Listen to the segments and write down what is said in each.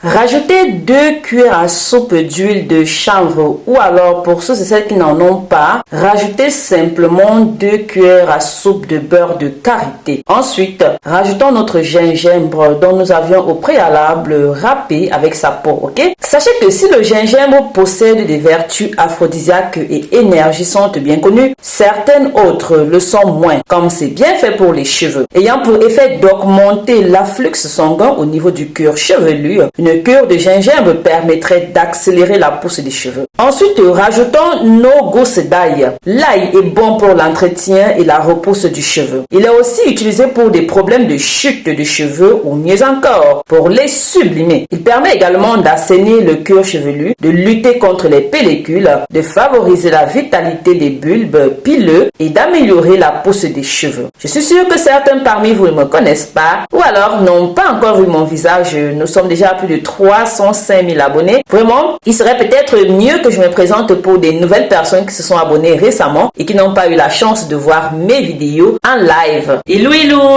Rajoutez 2 cuillères à soupe d'huile de chanvre ou alors pour ceux et celles qui n'en ont pas, rajoutez simplement 2 cuillères à soupe de beurre de karité. Ensuite, rajoutons notre gingembre dont nous avions au préalable râpé avec sa peau, ok? Sachez que si le gingembre possède des vertus aphrodisiaques et énergisantes bien connues, certaines autres le sont moins, comme c'est bien fait pour les cheveux. Ayant pour effet d'augmenter l'afflux sanguin au niveau du cuir chevelu, une cure de gingembre permettrait d'accélérer la pousse des cheveux. Ensuite, rajoutons nos gousses d'ail. L'ail est bon pour l'entretien et la repousse du cheveu. Il est aussi utilisé pour des problèmes de chute de cheveux ou mieux encore, pour les sublimer. Il permet également d'assainir le cuir chevelu, de lutter contre les pellicules, de favoriser la vitalité des bulbes pileux et d'améliorer la pousse des cheveux. Je suis sûre que certains parmi vous ne me connaissent pas ou alors n'ont pas encore vu mon visage. Nous sommes déjà à plus de 305 000 abonnés. Vraiment, il serait peut-être mieux que je me présente pour des nouvelles personnes qui se sont abonnées récemment et qui n'ont pas eu la chance de voir mes vidéos en live. Hello,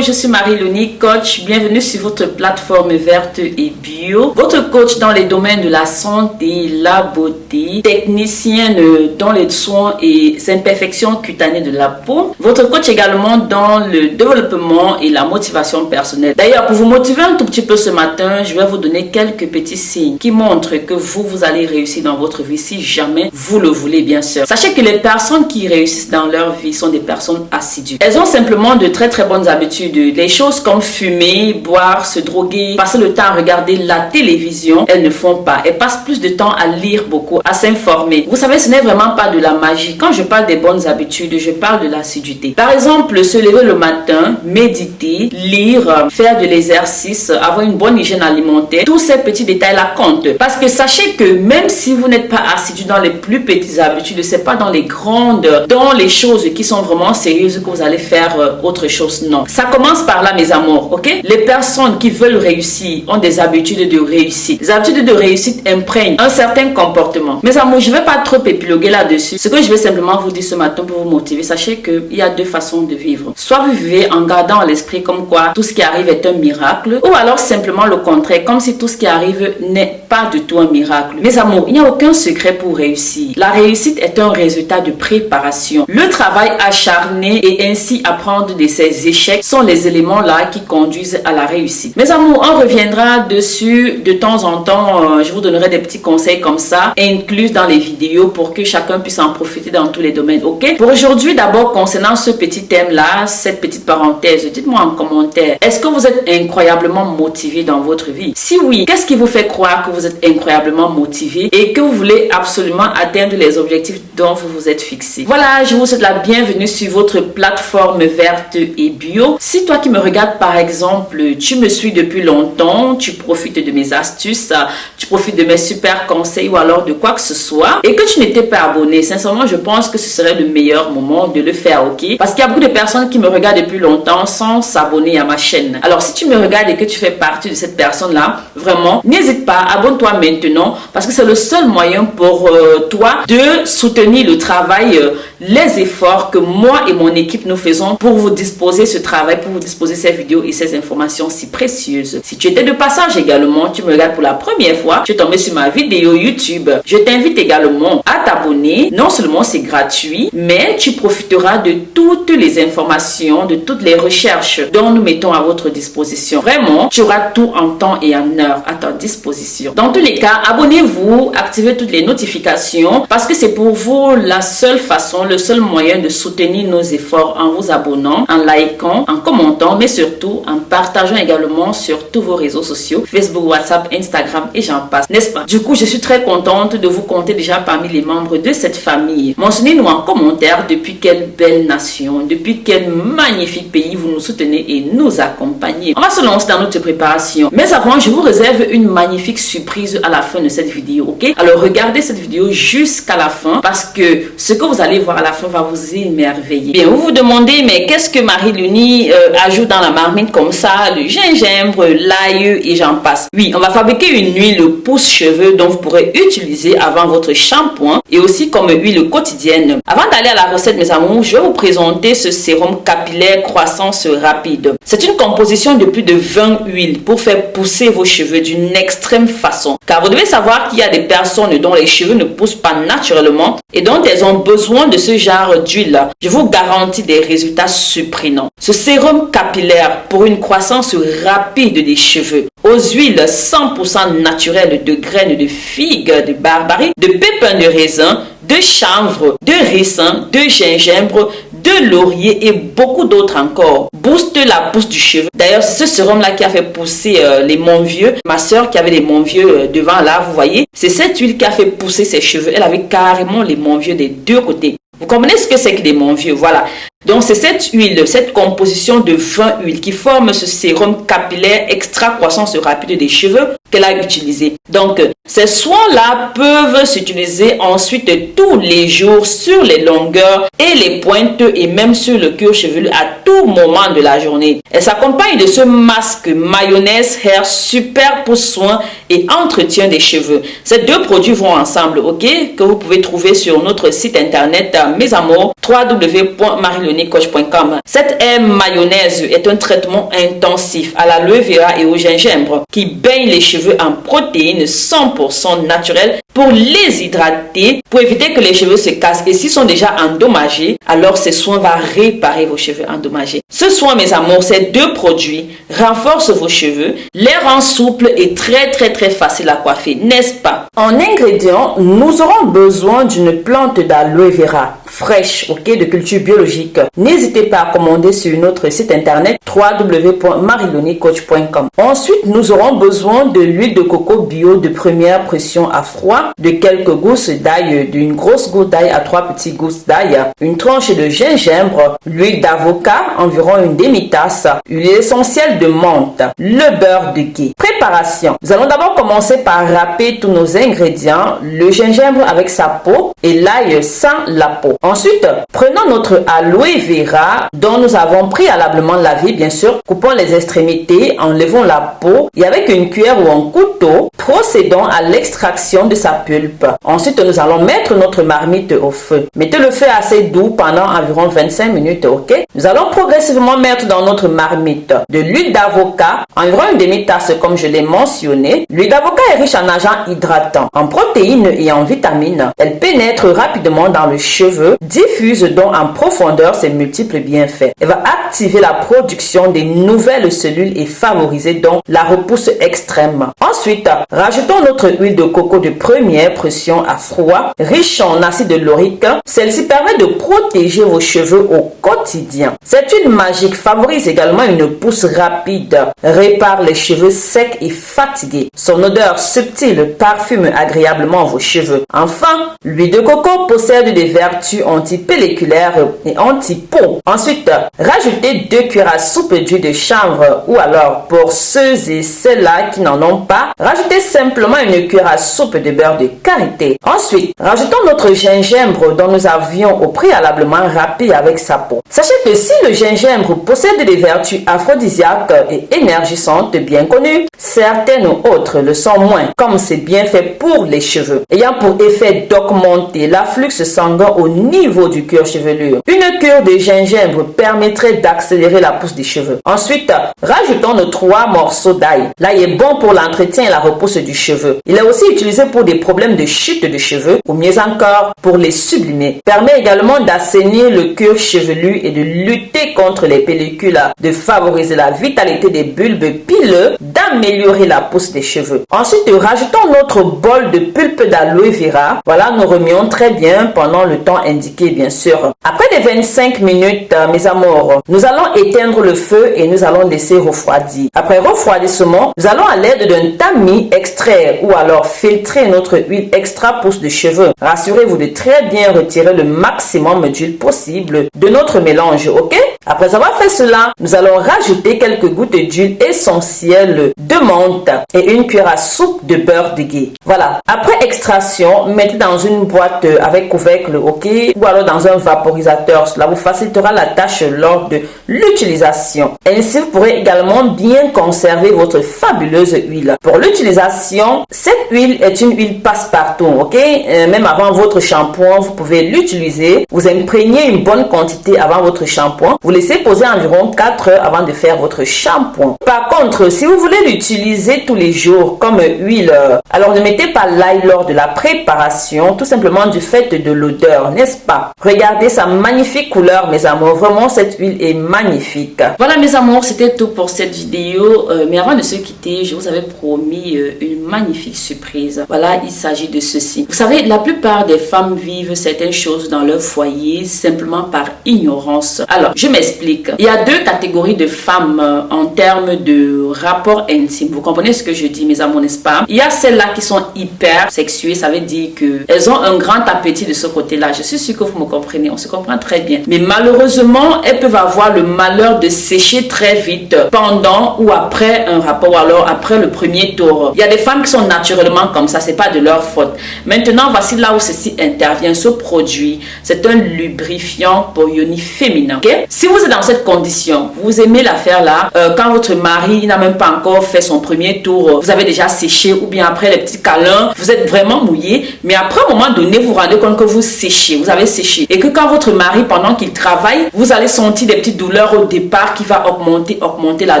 je suis Marie-Luni, coach. Bienvenue sur votre plateforme verte et bio. Votre coach dans les domaines de la santé, la beauté, technicienne dans les soins et imperfections cutanées de la peau. Votre coach également dans le développement et la motivation personnelle. D'ailleurs, pour vous motiver un tout petit peu ce matin, je vais vous donner quelques petits signes qui montrent que vous allez réussir dans votre vie si jamais vous le voulez, bien sûr. Sachez que les personnes qui réussissent dans leur vie sont des personnes assidues. Elles ont simplement de très bonnes habitudes. Les choses comme fumer, boire, se droguer, passer le temps à regarder la télévision, elles ne font pas. Elles passent plus de temps à lire beaucoup, à s'informer. Vous savez, ce n'est vraiment pas de la magie. Quand je parle des bonnes habitudes, je parle de l'assiduité. Par exemple, se lever le matin, méditer, lire, faire de l'exercice, avoir une bonne hygiène alimentaire. Tous ces petits détails-là comptent. Parce que sachez que même si vous n'êtes pas assidu dans les plus petites habitudes, c'est pas dans les grandes, dans les choses qui sont vraiment sérieuses que vous allez faire autre chose. Non. Ça commence par là, mes amours, ok? Les personnes qui veulent réussir ont des habitudes de réussite. Les habitudes de réussite imprègnent un certain comportement. Mes amours, je vais pas trop épiloguer là-dessus. Ce que je vais simplement vous dire ce matin pour vous motiver, sachez qu'il y a 2 façons de vivre. Soit vous vivez en gardant à l'esprit comme quoi tout ce qui arrive est un miracle, ou alors simplement le contraire, comme si tout ce qui arrive n'est pas du tout un miracle. Mes amours, il n'y a aucun secret pour réussir. La réussite est un résultat de préparation. Le travail acharné et ainsi apprendre de ses échecs sont les éléments là qui conduisent à la réussite. Mes amours, on reviendra dessus de temps en temps. Je vous donnerai des petits conseils comme ça, inclus dans les vidéos pour que chacun puisse en profiter dans tous les domaines, ok? Pour aujourd'hui, d'abord, concernant ce petit thème-là, cette petite parenthèse, dites-moi en commentaire, est-ce que vous êtes incroyablement motivé dans votre vie? Si oui, qu'est-ce qui vous fait croire que vous êtes incroyablement motivé et que vous voulez absolument atteindre les objectifs dont vous vous êtes fixé? Voilà, je vous souhaite la bienvenue sur votre plateforme verte et bio. Si toi qui me regardes par exemple, tu me suis depuis longtemps, tu profites de mes astuces, tu profites de mes super conseils ou alors de quoi que ce soit et que tu n'étais pas abonné, sincèrement je pense que ce serait le meilleur moment de le faire, ok? Parce qu'il y a beaucoup de personnes qui me regardent depuis longtemps sans s'abonner à ma chaîne. Alors si tu me regardes et que tu fais partie de cette personne là, vraiment n'hésite pas, abonne-toi maintenant parce que c'est le seul moyen pour toi de soutenir le travail, les efforts que moi et mon équipe nous faisons pour vous disposer ce travail, pour vous disposer ces vidéos et ces informations si précieuses. Si tu étais de passage également, tu me regardes pour la première fois, tu es tombé sur ma vidéo YouTube, je t'invite également à t'abonner. Non seulement c'est gratuit, mais tu profiteras de toutes les informations, de toutes les recherches dont nous mettons à votre disposition. Vraiment, tu auras tout en temps et en heure à ta disposition. Dans tous les cas, abonnez-vous, activez toutes les notifications parce que c'est pour vous la seule façon, le seul moyen de soutenir nos efforts en vous abonnant, en likant, en commentant, mais surtout en partageant également sur tous vos réseaux sociaux, Facebook, WhatsApp, Instagram et j'en passe, n'est-ce pas? Du coup, je suis très contente de vous compter déjà parmi les membres de cette famille. Mentionnez-nous en commentaire depuis quelle belle nation, depuis quel magnifique pays vous nous soutenez et nous accompagnez. On va se lancer dans notre préparation. Mais avant, je vous réserve une magnifique surprise à la fin de cette vidéo, ok? Alors, regardez cette vidéo jusqu'à la fin parce que ce que vous allez voir à la fin va vous émerveiller. Bien, vous vous demandez, mais qu'est-ce que Marie-Luni ajoute dans la marmite comme ça? Le gingembre, l'ail et j'en passe. Oui, on va fabriquer une huile pousse-cheveux dont vous pourrez utiliser avant votre shampoing et aussi comme huile quotidienne. Avant d'aller à la recette, mes amours, je vais vous présenter ce sérum capillaire croissance rapide. C'est une composition de plus de 20 huiles pour faire pousser vos cheveux d'une extrême façon. Car vous devez savoir qu'il y a des personnes dont les cheveux ne poussent pas naturellement et dont elles ont besoin de ce genre d'huile. Je vous garantis des résultats surprenants. Ce sérum capillaire pour une croissance rapide des cheveux aux huiles 100% naturelles de graines de figues, de barbarie, de pépins de raisin, de chanvre, de ricin, de gingembre, de laurier et beaucoup d'autres encore. Booste la pousse du cheveu. D'ailleurs, c'est ce sérum-là qui a fait pousser les Monvieux. Ma soeur qui avait les Monvieux devant là, vous voyez, c'est cette huile qui a fait pousser ses cheveux. Elle avait carrément les Monvieux des deux côtés. Vous comprenez ce que c'est que les Monvieux? Voilà. Donc, c'est cette huile, cette composition de 20 huiles qui forme ce sérum capillaire extra croissance rapide des cheveux qu'elle a utilisé. Donc, ces soins-là peuvent s'utiliser ensuite tous les jours sur les longueurs et les pointes et même sur le cuir chevelu à tout moment de la journée. Elle s'accompagne de ce masque mayonnaise hair super pour soin et entretien des cheveux. Ces deux produits vont ensemble, ok? Que vous pouvez trouver sur notre site internet, mes amours, www.marilonecoach.com. Cette hair mayonnaise est un traitement intensif à l'aloe vera et au gingembre qui baigne les cheveux en protéines 100% naturelles pour les hydrater, pour éviter que les cheveux se cassent. Et s'ils sont déjà endommagés, alors ces soins vont réparer vos cheveux endommagés. Ce soin, mes amours, ces deux produits renforcent vos cheveux, les rendent souples et très facile à coiffer, n'est-ce pas? En ingrédients, nous aurons besoin d'une plante d'aloe vera fraîche, ok, de culture biologique. N'hésitez pas à commander sur notre site internet www.marilonecoach.com. Ensuite, nous aurons besoin de l'huile de coco bio de première pression à froid, de quelques gousses d'ail, d'une grosse goutte d'ail à 3 petites gousses d'ail, une tranche de gingembre, l'huile d'avocat, environ une demi-tasse, l'huile essentielle de menthe, le beurre de ghee. Préparation. Nous allons d'abord commencer par râper tous nos ingrédients, le gingembre avec sa peau et l'ail sans la peau. Ensuite, prenons notre aloe vera dont nous avons préalablement lavé, bien sûr, coupons les extrémités, enlevons la peau et avec une cuillère ou un couteau, procédons à l'extraction de sa pulpe. Ensuite, nous allons mettre notre marmite au feu. Mettez le feu assez doux pendant environ 25 minutes, ok? Nous allons progressivement mettre dans notre marmite de l'huile d'avocat, environ une demi-tasse comme je l'ai mentionné. L'huile d'avocat est riche en agents hydratants, en protéines et en vitamines. Elle pénètre rapidement dans le cheveu, diffuse donc en profondeur ses multiples bienfaits. Elle va activer la production des nouvelles cellules et favoriser donc la repousse extrême. Ensuite, rajoutons notre huile de coco de première pression à froid, riche en acide laurique. Celle-ci permet de protéger vos cheveux au quotidien. Cette huile magique favorise également une pousse rapide, répare les cheveux secs et fatigués. Son odeur subtile parfume agréablement vos cheveux. Enfin, l'huile de coco possède des vertus antipelliculaires et anti-peau. Ensuite, rajoutez 2 cuillères à soupe d'huile de chanvre ou alors pour ceux et celles-là qui n'en ont pas, rajoutez simplement une cuillère à soupe de beurre de karité. Ensuite, rajoutons notre gingembre dont nous avions au préalablement râpé avec sa peau. Sachez que si le gingembre possède des vertus aphrodisiaques et énergisantes bien connues, certaines autres le sont moins, comme c'est bien fait pour les cheveux, ayant pour effet d'augmenter l'afflux sanguin au niveau du cuir chevelu. Une cure de gingembre permettrait d'accélérer la pousse des cheveux. Ensuite, rajoutons nos 3 morceaux d'ail. L'ail est bon pour l'entretien et la repousse du cheveu. Il est aussi utilisé pour des problèmes de chute de cheveux ou mieux encore pour les sublimer. Permet également d'assainir le cuir chevelu et de lutter contre les pellicules, de favoriser la vitalité des bulbes pileux, d'améliorer la pousse des cheveux. Ensuite, rajoutons notre bol de pulpe d'aloe vera. Voilà, nous remuons très bien pendant le temps indiqué, bien sûr. Après les 25 minutes, mes amours, nous allons éteindre le feu et nous allons laisser refroidir. Après refroidissement, nous allons à l'aide d'un tamis extraire ou alors filtrer notre huile extra pousse de cheveux. Rassurez-vous de très bien retirer le maximum d'huile possible de notre mélange, ok? Après avoir fait cela, nous allons rajouter quelques gouttes d'huile essentielle de menthe et une cuillère à soupe de beurre de ghee. Voilà. Après extraction, mettez dans une boîte avec couvercle, ok? Ou alors dans un vaporisateur. Cela vous facilitera la tâche lors de l'utilisation. Ainsi, vous pourrez également bien conserver votre fabuleuse huile. Pour l'utilisation, cette huile est une huile passe partout, ok? Même avant votre shampoing, vous pouvez l'utiliser. Vous imprégnez une bonne quantité avant votre shampoing. Vous laissez poser environ 4 heures avant de faire votre shampoing. Par contre, si vous voulez l'utiliser tous les jours comme huile, alors ne mettez pas l'ail lors de la préparation, tout simplement du fait de l'odeur, n'est-ce pas? Regardez sa magnifique couleur, mes amours. Vraiment, cette huile est magnifique. Voilà, mes amours, c'était tout pour cette vidéo. Mais avant de se quitter, je vous avais promis une magnifique surprise. Voilà, il s'agit de ceci. Vous savez, la plupart des femmes vivent certaines choses dans leur foyer simplement par ignorance. Alors, je m'explique. Il y a 2 catégories de femmes en termes de rapport intime. Vous comprenez ce que je dis, mes amours, n'est-ce pas? Il y a celles-là qui sont hyper sexuées. Ça veut dire qu'elles ont un grand appétit de ce côté-là. Je suis sûre que vous me comprenez. On se comprend très bien. Mais malheureusement, elles peuvent avoir le malheur de sécher très vite pendant ou après un rapport, ou alors après le premier tour. Il y a des femmes qui sont naturellement comme ça. C'est pas de leur faute. Maintenant, voici là où ceci intervient. Ce produit, c'est un lubrifiant pour yoni féminin. Okay? Si vous êtes dans cette condition, vous aimez la faire là, quand votre mari n'a même pas encore fait son premier tour, vous avez déjà séché, ou bien après les petits câlins, vous êtes vraiment mouillé, mais après un moment donné, vous vous rendez compte que vous séchez, vous avez séché, et que quand votre mari, pendant qu'il travaille, vous allez sentir des petites douleurs au départ qui va augmenter la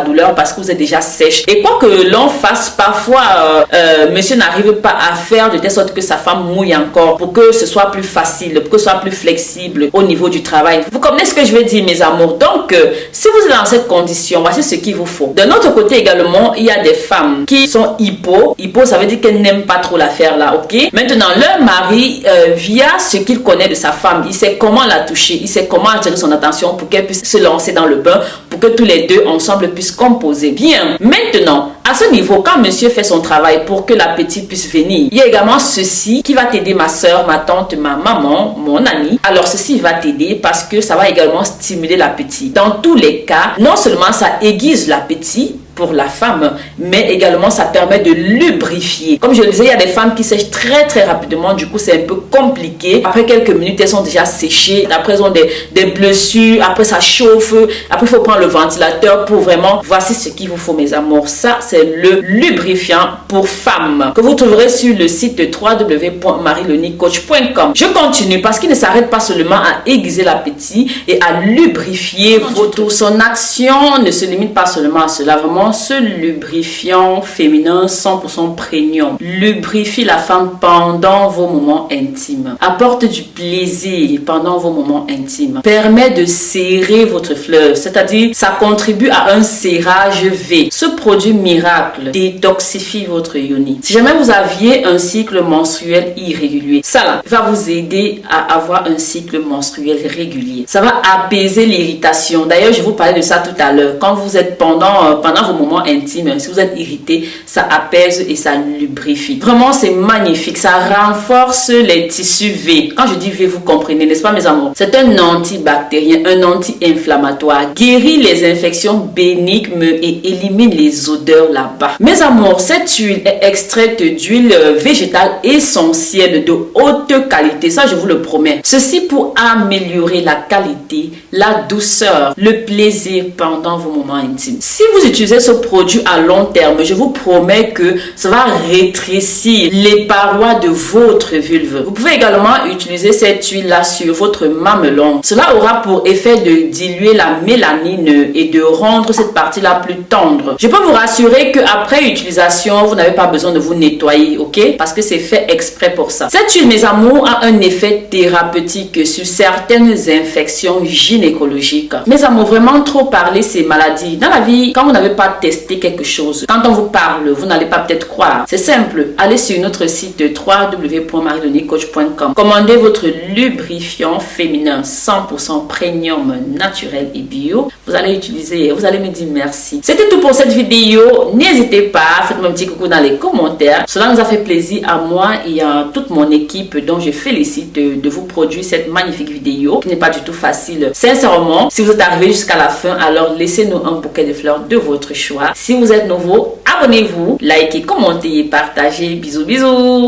douleur parce que vous êtes déjà sèche. Et quoi que l'on fasse, parfois, monsieur n'arrive pas à faire de telle sorte que sa femme mouille encore pour que ce soit plus facile, pour que ce soit plus flexible au niveau du travail. Vous comprenez ce que je veux dire, mes amours? Donc, si vous êtes dans cette condition, voici ce qu'il vous faut. De notre côté également, il y a des femmes qui sont hypo. Hypo, ça veut dire qu'elles n'aiment pas trop la faire là, ok? Maintenant, leur mari, via ce qu'il connaît de sa femme, il sait comment la toucher, il sait comment attirer son attention pour qu'elle puisse se lancer dans le bain, pour que tous les deux ensemble puissent composer bien. Maintenant, à ce niveau, quand monsieur fait son travail pour que la petite puisse venir, il y a également ceci qui va t'aider, ma soeur, ma tante, ma maman, mon amie. Alors ceci va t'aider parce que ça va également stimuler l'appétit. Dans tous les cas, non seulement ça aiguise l'appétit pour la femme, mais également ça permet de lubrifier. Comme je le disais, il y a des femmes qui sèchent très rapidement, du coup c'est un peu compliqué. Après quelques minutes, elles sont déjà séchées, après elles ont des blessures, après ça chauffe, après il faut prendre le ventilateur pour vraiment, voici ce qu'il vous faut, mes amours. Ça, c'est le lubrifiant pour femmes que vous trouverez sur le site www.marielonicoach.com. Je continue parce qu'il ne s'arrête pas seulement à aiguiser l'appétit et à lubrifier votre. Son action ne se limite pas seulement à cela, vraiment. Ce lubrifiant féminin 100% premium lubrifie la femme pendant vos moments intimes, apporte du plaisir pendant vos moments intimes, permet de serrer votre fleuve, c'est-à-dire ça contribue à un serrage V. Ce produit miracle détoxifie votre yoni. Si jamais vous aviez un cycle menstruel irrégulier, ça là, va vous aider à avoir un cycle menstruel régulier. Ça va apaiser l'irritation. D'ailleurs, je vous parlais de ça tout à l'heure. Quand vous êtes pendant vos moments intimes, si vous êtes irrité, ça apaise et ça lubrifie. Vraiment, c'est magnifique. Ça renforce les tissus V. Quand je dis V, vous comprenez, n'est-ce pas, mes amours? C'est un antibactérien, un anti-inflammatoire, guérit les infections bénignes et élimine les odeurs là-bas. Mes amours, cette huile est extraite d'huile végétale essentielle de haute qualité. Ça, je vous le promets. Ceci pour améliorer la qualité, la douceur, le plaisir pendant vos moments intimes. Si vous utilisez ce produit à long terme, je vous promets que ça va rétrécir les parois de votre vulve. Vous pouvez également utiliser cette huile-là sur votre mamelon. Cela aura pour effet de diluer la mélanine et de rendre cette partie-là plus tendre. Je peux vous rassurer qu'après utilisation, vous n'avez pas besoin de vous nettoyer, ok? Parce que c'est fait exprès pour ça. Cette huile, mes amours, a un effet thérapeutique sur certaines infections gynécologiques. Mes amours, vraiment trop parler ces maladies. Dans la vie, quand vous n'avez pas testé quelque chose, quand on vous parle, vous n'allez pas peut-être croire. C'est simple, allez sur notre site www.marielonicoach.com. Commandez votre lubrifiant féminin 100% premium, naturel et bio. Vous allez utiliser, vous allez me dire merci. C'était tout pour cette vidéo. N'hésitez pas, faites-moi un petit coucou dans les commentaires. Cela nous a fait plaisir à moi et à toute mon équipe dont je félicite de vous produire cette magnifique vidéo qui n'est pas du tout facile. Sincèrement, si vous êtes arrivé jusqu'à la fin, alors laissez-nous un bouquet de fleurs de votre choix. Si vous êtes nouveau, abonnez-vous, likez, commentez et partagez. Bisous, bisous.